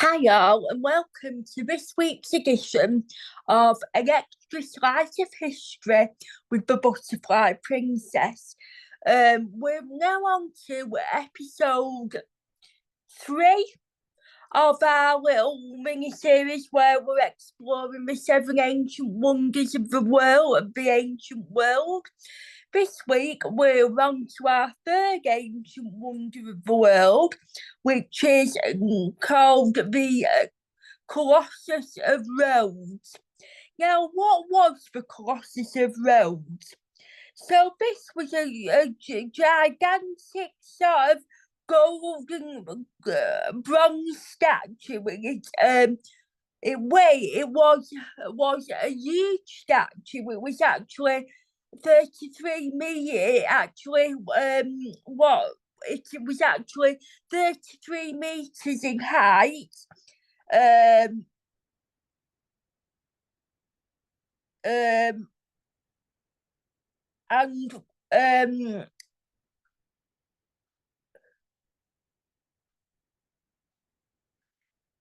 Hi all, and welcome to this week's edition of An Extra Slice of History with the Butterfly Princess. We're now on to episode 3 of our little mini-series where we're exploring the 7 ancient wonders of the ancient world. This week, we're on to our 3rd ancient wonder of the world, which is called the Colossus of Rhodes. Now, what was the Colossus of Rhodes? So this was a gigantic sort of golden bronze statue. It was a huge statue. It was actually 33 meters. It was actually 33 meters in height. Um, um, and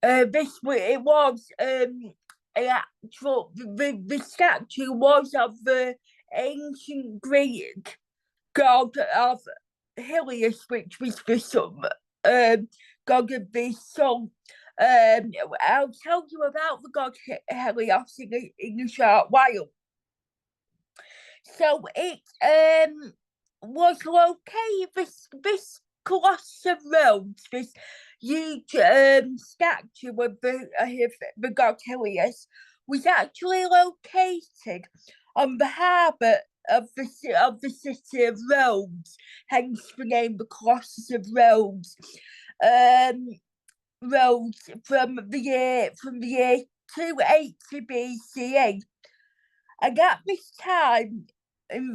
it was an actual the statue was of the ancient Greek god of Helios, which was the sun, god of the sun. I'll tell you about the god Helios in a short while. So it was located, this Colossus of Rhodes, this huge statue of the god Helios, was actually located on the harbour of the city of Rhodes, hence the name the Colossus of Rhodes. Rhodes from the year 280 BCE. And at this time, in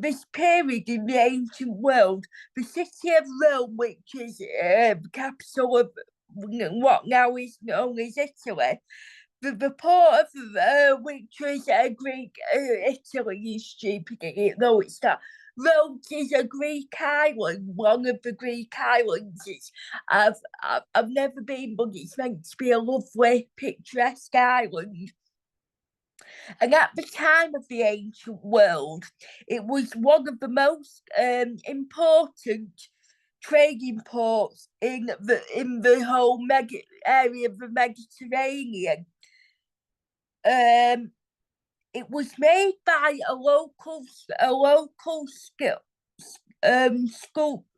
this period in the ancient world, the city of Rome, which is the capital of what now is known as Italy, the port of which was Greek. Italy is stupid, though it's not. Rhodes is a Greek island, one of the Greek islands. I've never been, but it's meant to be a lovely, picturesque island. And at the time of the ancient world, it was one of the most important trading ports in the whole area of the Mediterranean. It was made by a local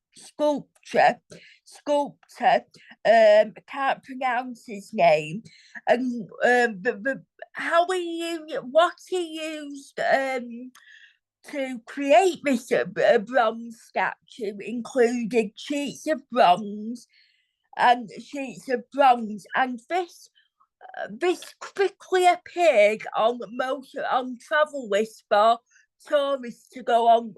sculptor. I can't pronounce his name, and what he used to create this bronze statue included sheets of bronze, and this quickly appeared on travel lists for tourists to go on.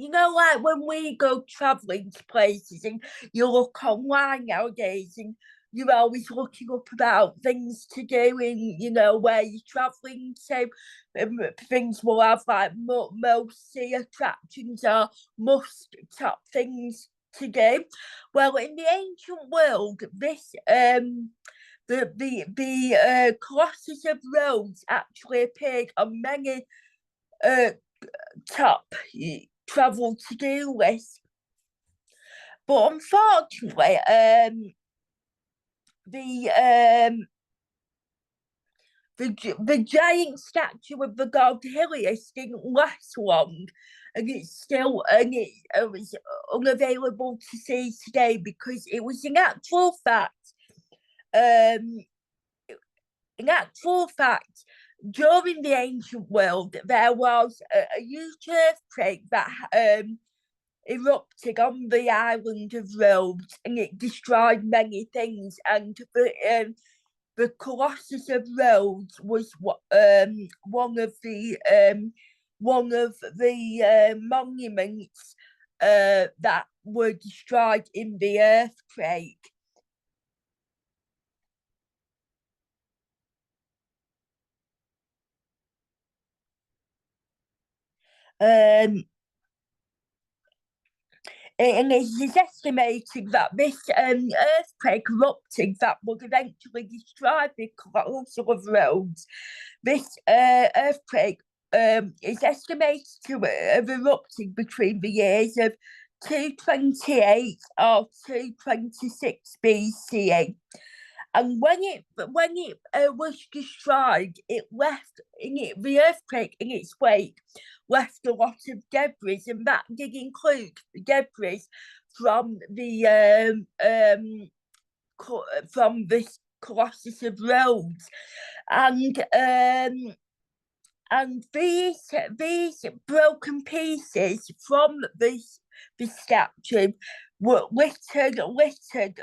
Like when we go traveling to places and you look online nowadays and you're always looking up about things to do in, where you're traveling to. Things will have like most see attractions or must top things to do. Well, in the ancient world, this the Colossus of Rhodes actually appeared on many top travel to-do lists. But unfortunately, the giant statue of the god Helios didn't last long, and it was unavailable to see today because it was um, in actual fact, during the ancient world, there was a huge earthquake that erupted on the island of Rhodes, and it destroyed many things. And the Colossus of Rhodes was one of the monuments that were destroyed in the earthquake. Um, and it is estimated that this earthquake erupting that would eventually destroy the Colossus of Rhodes. This earthquake is estimated to have erupted between the years of 228 or 226 BCE. And when it was destroyed, it left the earthquake in its wake left a lot of debris, and that did include debris from the from this Colossus of Rhodes, and these broken pieces from this statue were littered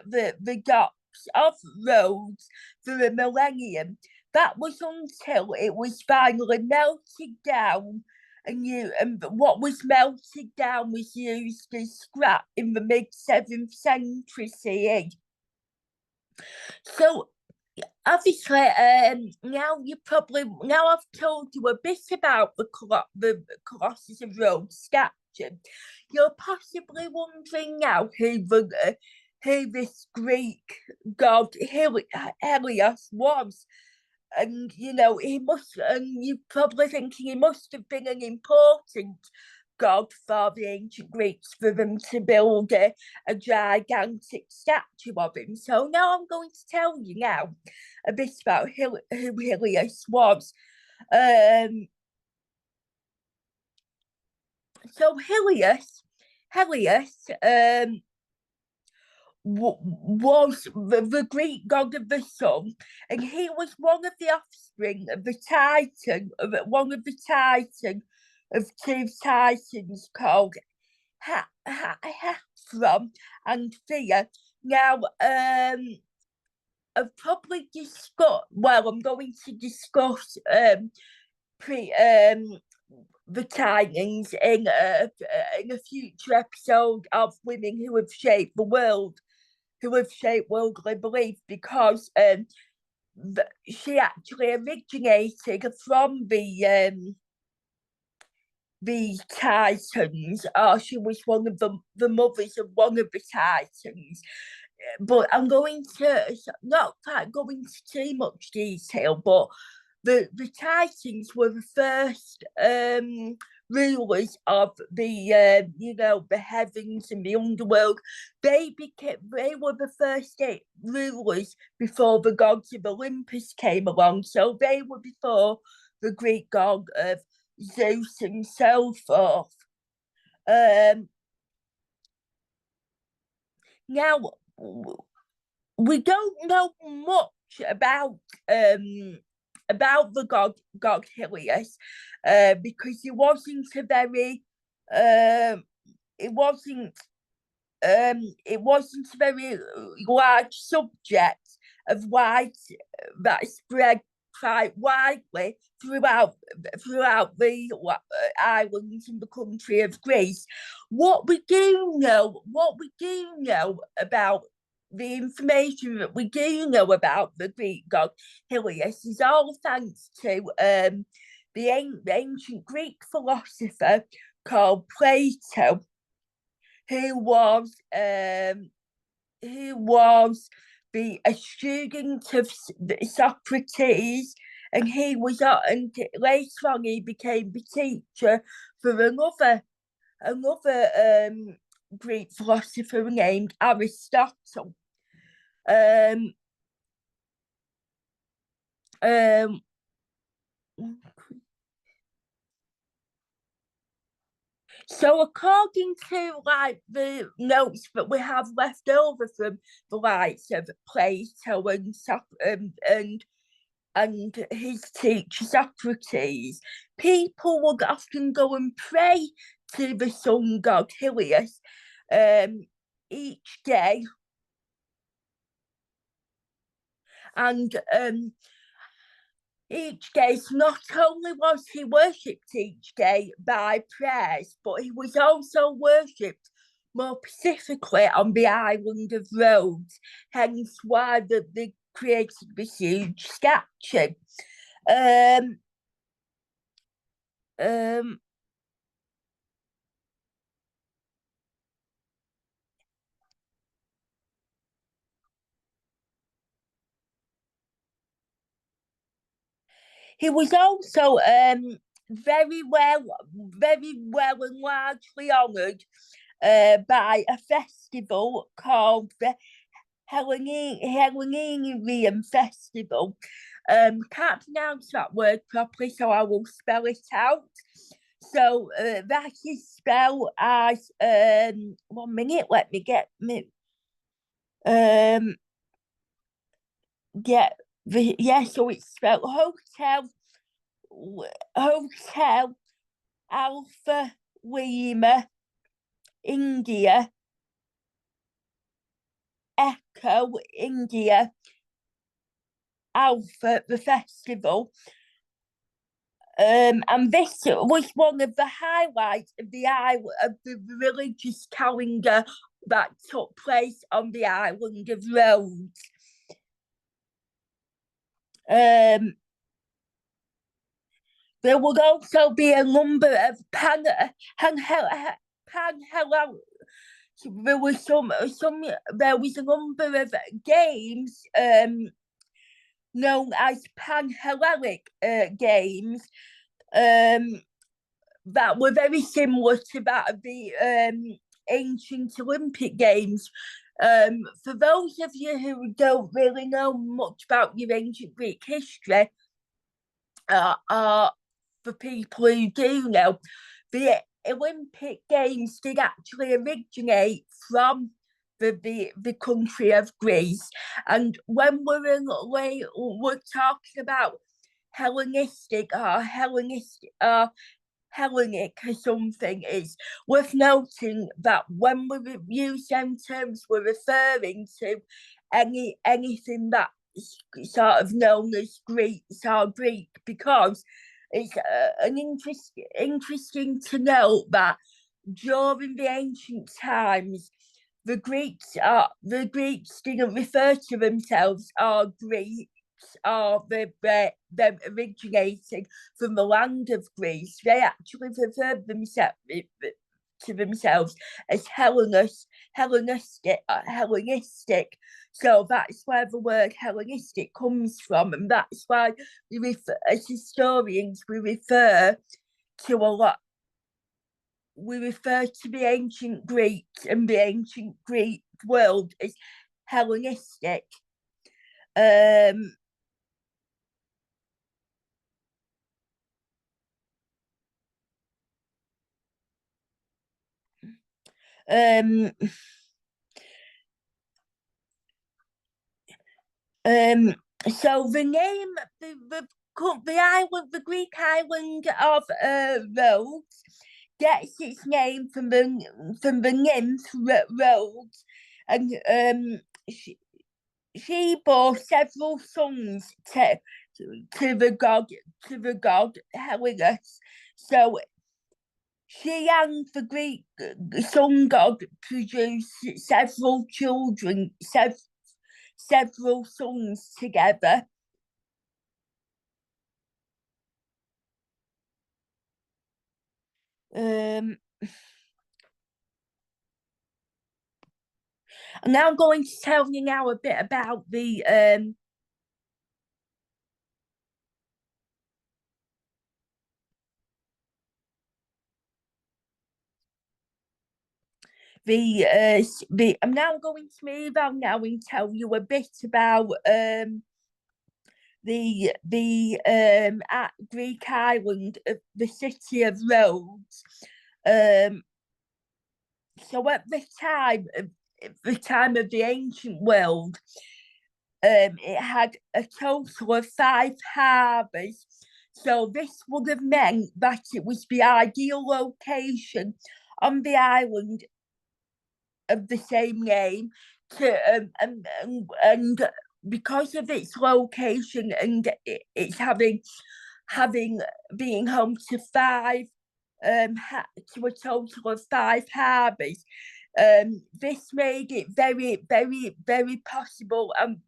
the docks of Rhodes for a millennium. That was until it was finally melted down, and what was melted down was used as scrap in the mid-7th century CE. So obviously, now I've told you a bit about the Colossus of Rhodes statue. You're possibly wondering now who this Greek god Helios was. And you're probably thinking he must have been an important god for the ancient Greeks for them to build a gigantic statue of him. So now I'm going to tell you now a bit about who Helios was. So Helios was the Greek god of the sun, and he was one of the offspring of one of the titan of two titans called Hephaestus and Thea. Now, I've probably discussed. Well, I'm going to discuss the Titans in a future episode of Women Who Have Shaped the World, who have shaped worldly belief, because she actually originated from the Titans, or she was one of the mothers of one of the Titans. But I'm going to not quite go into too much detail, but the Titans were the first rulers of the heavens and the underworld. They were the first rulers before the gods of Olympus came along. So they were before the Greek god of Zeus and so forth. Now, we don't know much about the god Helios, because he wasn't a very it wasn't a very large subject of that spread quite widely throughout the islands in the country of Greece. What we do know about the information that we do know about the Greek god Helios is all thanks to the ancient Greek philosopher called Plato, who was a student of Socrates, and later on he became the teacher for another Greek philosopher named Aristotle. So according to the notes that we have left over from the likes of Plato and his teacher Socrates, people would often go and pray to the sun god Helios each day, and each day, not only was he worshipped each day by prayers, but he was also worshipped more specifically on the island of Rhodes, hence why they created this huge statue. He was also very well and largely honoured by a festival called the Hellenian Festival. Can't pronounce that word properly, so I will spell it out. So that is spelled as 1 minute. Let me get me get the So it's spelled Hotel Alpha Lima India Echo India Alpha, the festival. And this was one of the highlights of the religious calendar that took place on the island of Rhodes. There would also be a number of there was a number of games known as Pan-Hellenic games that were very similar to that of the ancient Olympic Games. For those of you who don't really know much about your ancient Greek history, for people who do know, the Olympic Games did actually originate from the country of Greece. And when we're talking about Hellenistic or Hellenic or something, it's worth noting that when we use them terms, we're referring to anything that sort of known as Greeks or Greek, because it's interesting to note that during the ancient times, the Greeks didn't refer to themselves as Greeks or them originating from the land of Greece. They actually referred to themselves as Hellenistic. So that's where the word Hellenistic comes from, and that's why as historians, we refer to the ancient Greeks and the ancient Greek world as Hellenistic. So the name, the Greek island of Rhodes gets its name from the nymph Rhodes, and she bore several sons to the god Helios. So she and the Greek sun god produced several children, several sons together. I'm now going to tell you now a bit about the I'm now going to move on now and tell you a bit about the Greek island of the city of Rhodes. So at the time of the ancient world, it had a total of 5 harbours. So this would have meant that it was the ideal location on the island of the same name to and because of its location and it's having being home to to a total of 5 harbours. This made it very possible and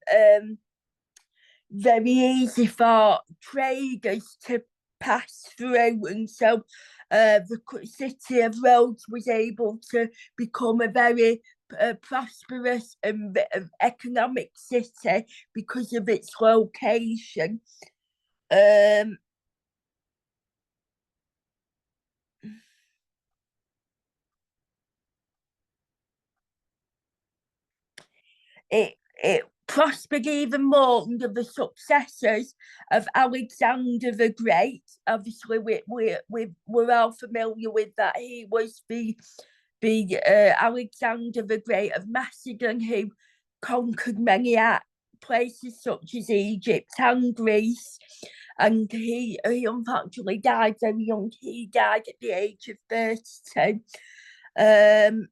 very easy for traders to pass through, and so the city of Rhodes was able to become a very prosperous and economic city because of its location. Um, it prospered even more under the successors of Alexander the Great. Obviously, we're all familiar with that. He was the Alexander the Great of Macedon, who conquered many places such as Egypt and Greece. And he unfortunately died very young. He died at the age of 32. Um,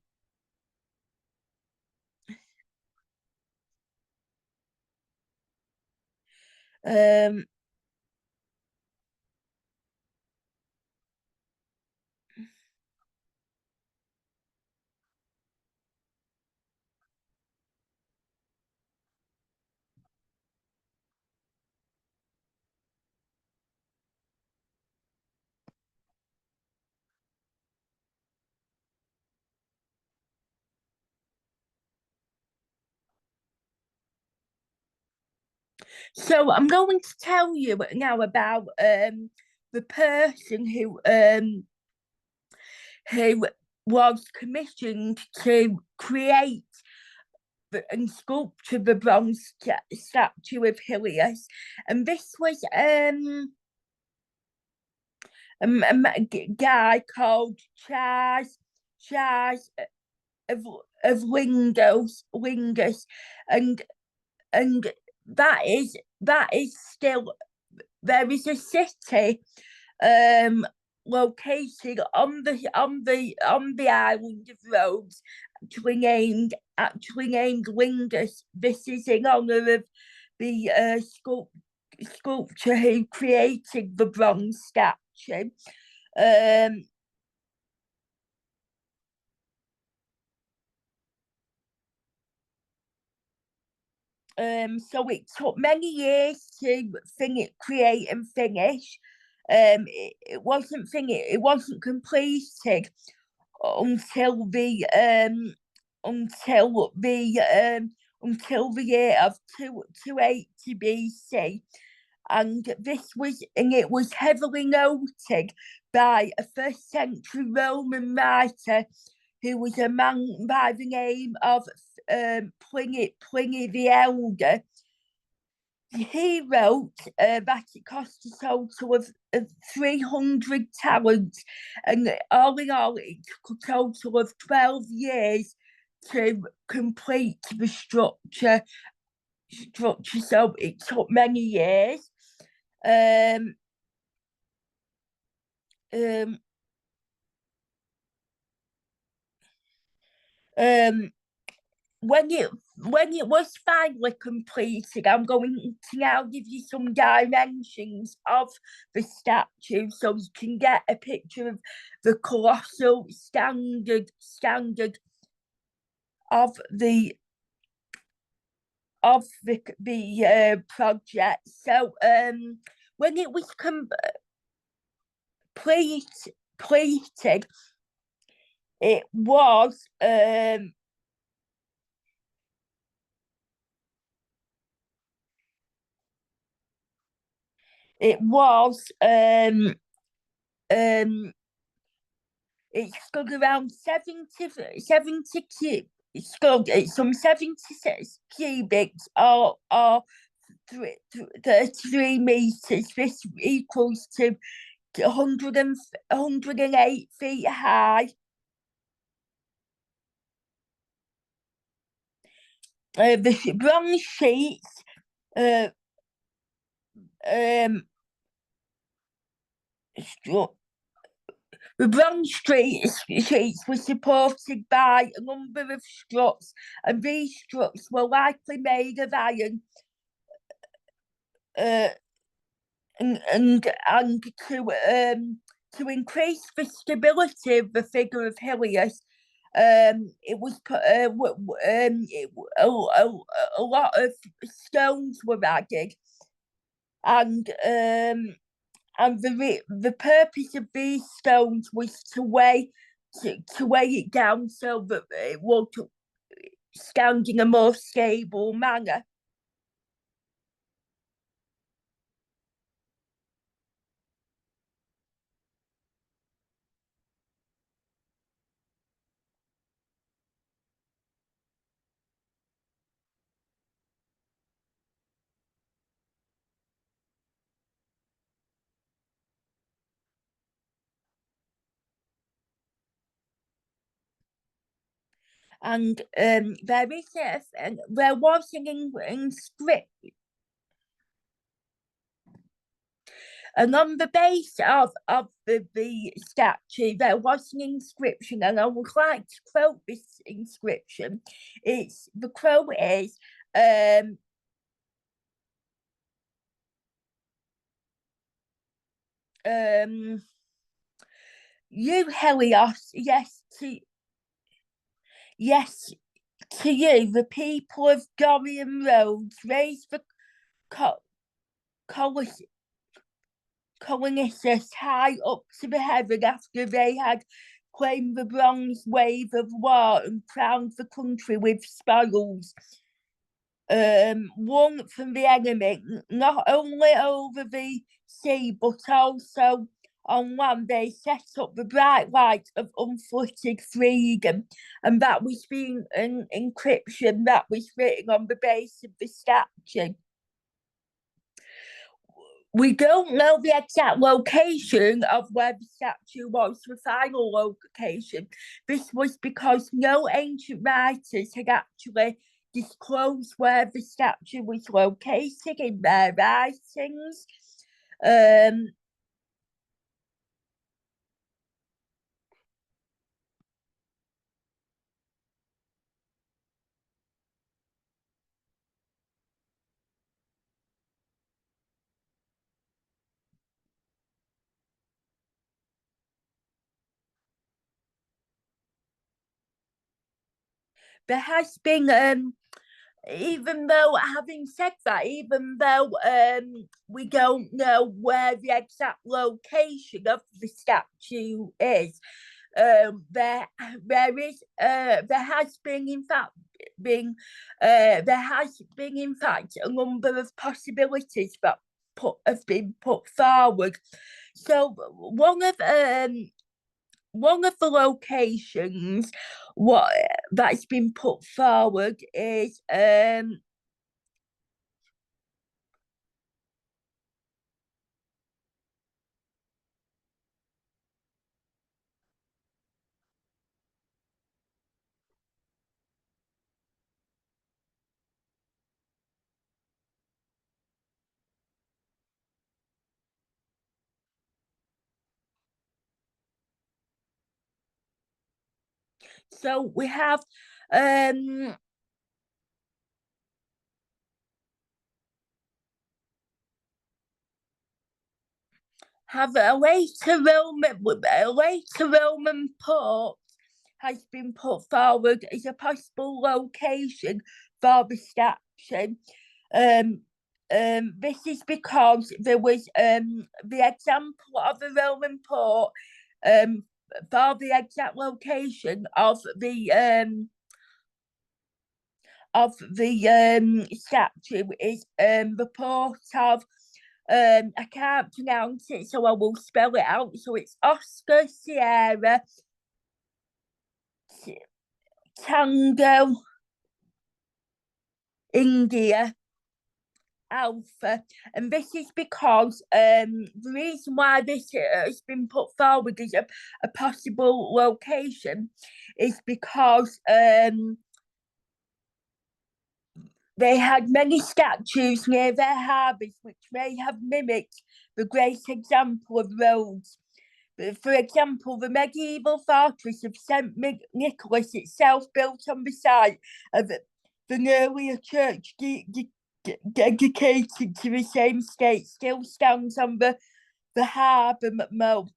um, so I'm going to tell you now about the person who was commissioned to create and sculpture the bronze statue of Helios, and this was a guy called Charles of Lingus, and and that is still, there is a city um located on the island of Rhodes, actually named Lingus. This is in honor of the sculptor who created the bronze statue. Um, so it took many years to create and finish. It wasn't completed until the until the until the year of 280 BC, and it was heavily noted by a first century Roman writer who was a man by the name of Pliny the Elder. He wrote that it cost a total of 300 talents, and all in all, it took a total of 12 years to complete the structure. So it took many years. Um, um, um, when it was finally completed, I'm going to now give you some dimensions of the statue so you can get a picture of the colossal standard of the project. So when it was completed, it was it was um it stood around 70 it's some 76 cubics, or 33 meters. This equals to 108 feet high. The bronze sheets, uh, um, the bronze sheets were supported by a number of struts, and these struts were likely made of iron, uh, and to increase the stability of the figure of Helios. It was put, a lot of stones were added, and the purpose of these stones was to weigh it down so that it would stand in a more stable manner. and there was an inscription. And on the base of the statue, there was an inscription, and I would like to quote this inscription. The quote is, you, Helios, yes to you, the people of Dorian Rhodes, raised the Colossus high up to the heaven after they had claimed the bronze wave of war and crowned the country with spoils won from the enemy, not only over the sea but also on land. They set up the bright light of unfettered freedom, and that was an inscription that was written on the base of the statue. We don't know the exact location of where the statue was, the final location. This was because no ancient writers had actually disclosed where the statue was located in their writings. There has been even though, having said that, even though we don't know where the exact location of the statue is, there has been in fact a number of possibilities that have been put forward. So one of the locations that's been put forward is so we have a later Roman port has been put forward as a possible location for the statue. This is because there was the example of a Roman port for the exact location of the statue is the port of I can't pronounce it, so I will spell it out. So it's Oscar Sierra Tango India Alpha, and this is because the reason why this has been put forward as a possible location is because they had many statues near their harbours which may have mimicked the great example of Rhodes. For example, the medieval fortress of St. Nicholas itself, built on the site of an earlier church dedicated to the same state, still stands on the harbour McMurdo.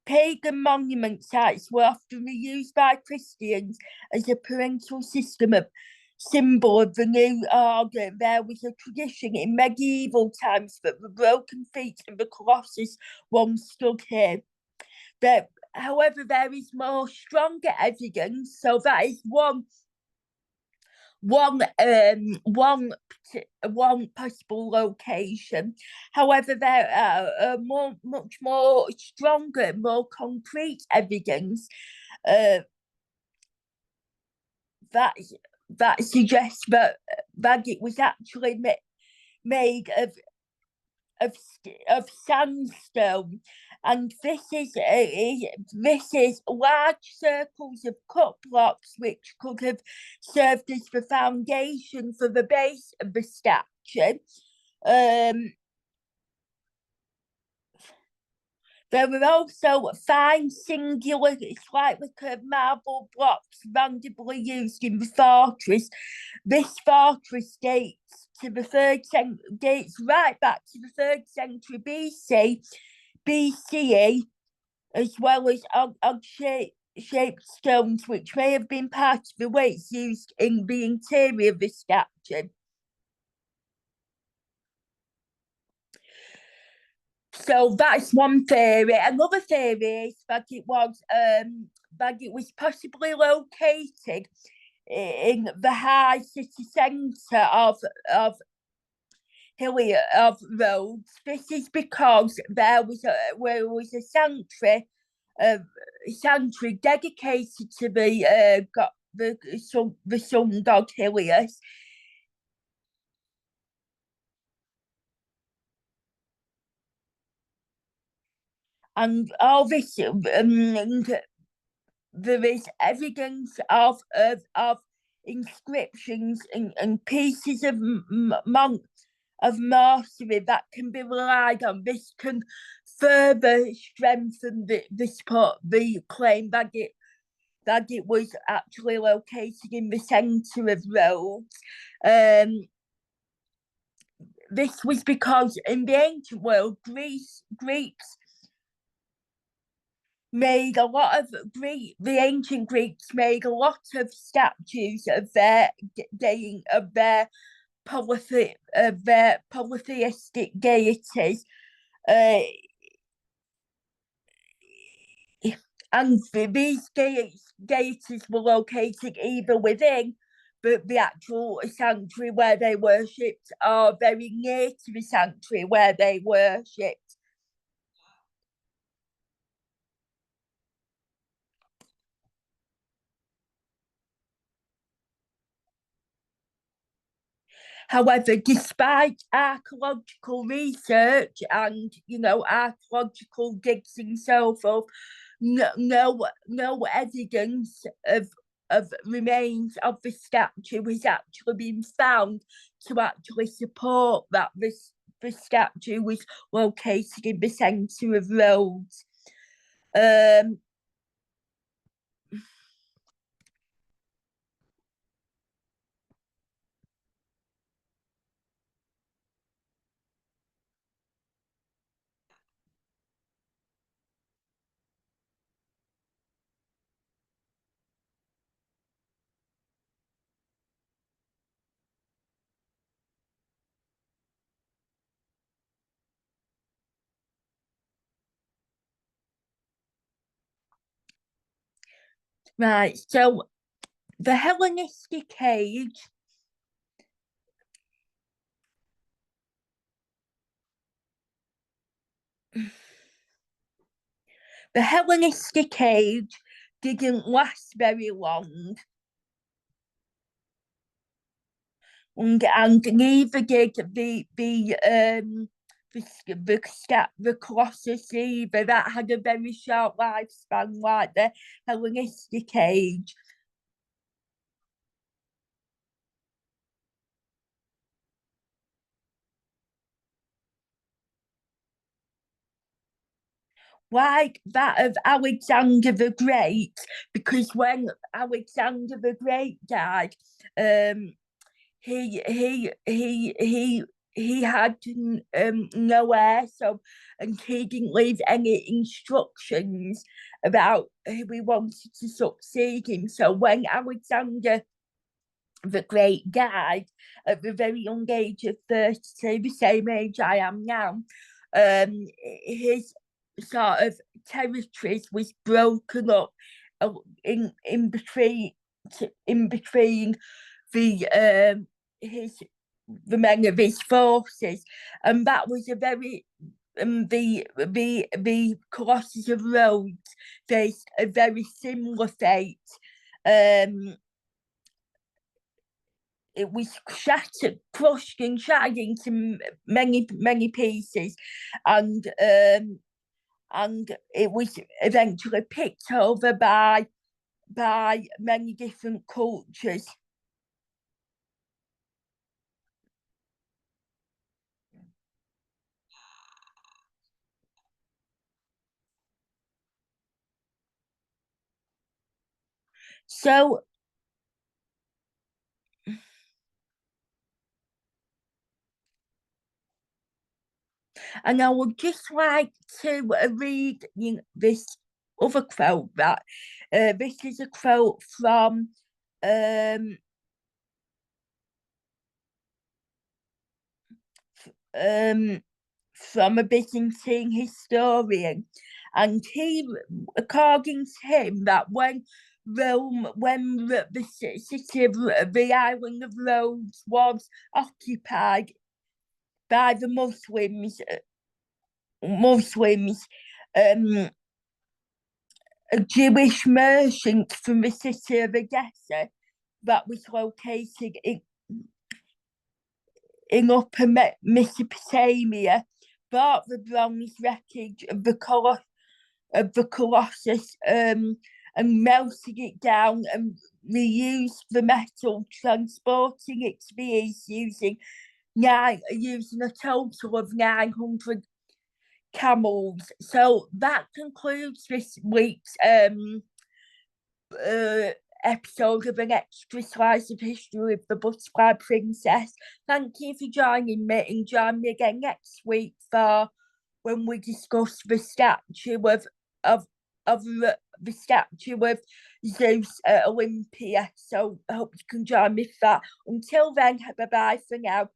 Pagan monument sites were often reused by Christians as a parental symbol of the new order. There was a tradition in medieval times that the broken feet of the Colossus once stood here. However, there is more stronger evidence, so that is one possible location. However, there are much more stronger, more concrete evidence that suggests that it was actually made of sandstone, and this is large circles of cut blocks which could have served as the foundation for the base of the statue. There were also fine, singular, slightly curved marble blocks randomly used in the fortress. This fortress dates right back to the 3rd century BCE, as well as odd-shaped stones, which may have been part of the weights used in the interior of the statue. So that's one theory. Another theory is that it was possibly located in the high city centre of Helios of Rhodes. This is because there was a sanctuary dedicated to the sun god Helios. And all this, there is evidence of inscriptions and pieces of masonry that can be relied on. This can further strengthen the claim that it was actually located in the centre of Rhodes. This was because in the ancient world, Greeks made a lot of the ancient Greeks made a lot of statues of their polytheistic deities, and these deities were located either within the actual sanctuary where they worshipped, or very near to the sanctuary where they worshipped. However, despite archaeological research and archaeological digs and so forth, no evidence of remains of the statue has actually been found to actually support that the statue was located in the centre of Rhodes. Right, so the Hellenistic age the Hellenistic age didn't last very long, and neither did the Colossus either. That had a very short lifespan, like the Hellenistic age. Like that of Alexander the Great, because when Alexander the Great died, he he he he he had no heir, so, and he didn't leave any instructions about who he wanted to succeed him. So when Alexander the Great died at the very young age of 32, the same age I am now, his sort of territories was broken up in between the the men of his forces, and that was a very the Colossus of Rhodes faced a very similar fate. It was shattered, crushed, and shattered into many pieces, and and it was eventually picked over by many different cultures. So, and I would just like to read this other quote that this is a quote um, um, from a Byzantine historian, and he, according to him, that when the city of the island of Rhodes was occupied by the Muslims, um, a Jewish merchant from the city of Edessa that was located in upper Mesopotamia bought the bronze wreckage of the Colossus, and melted it down and reused the metal, transporting it to the east using a total of 900 camels. So that concludes this week's uh, episode of An Extra Slice of History of the Butterfly Princess. Thank you for joining me, and join me again next week for when we discuss the statue of the statue of Zeus at Olympia. So I hope you can join me for that. Until then, bye bye for now.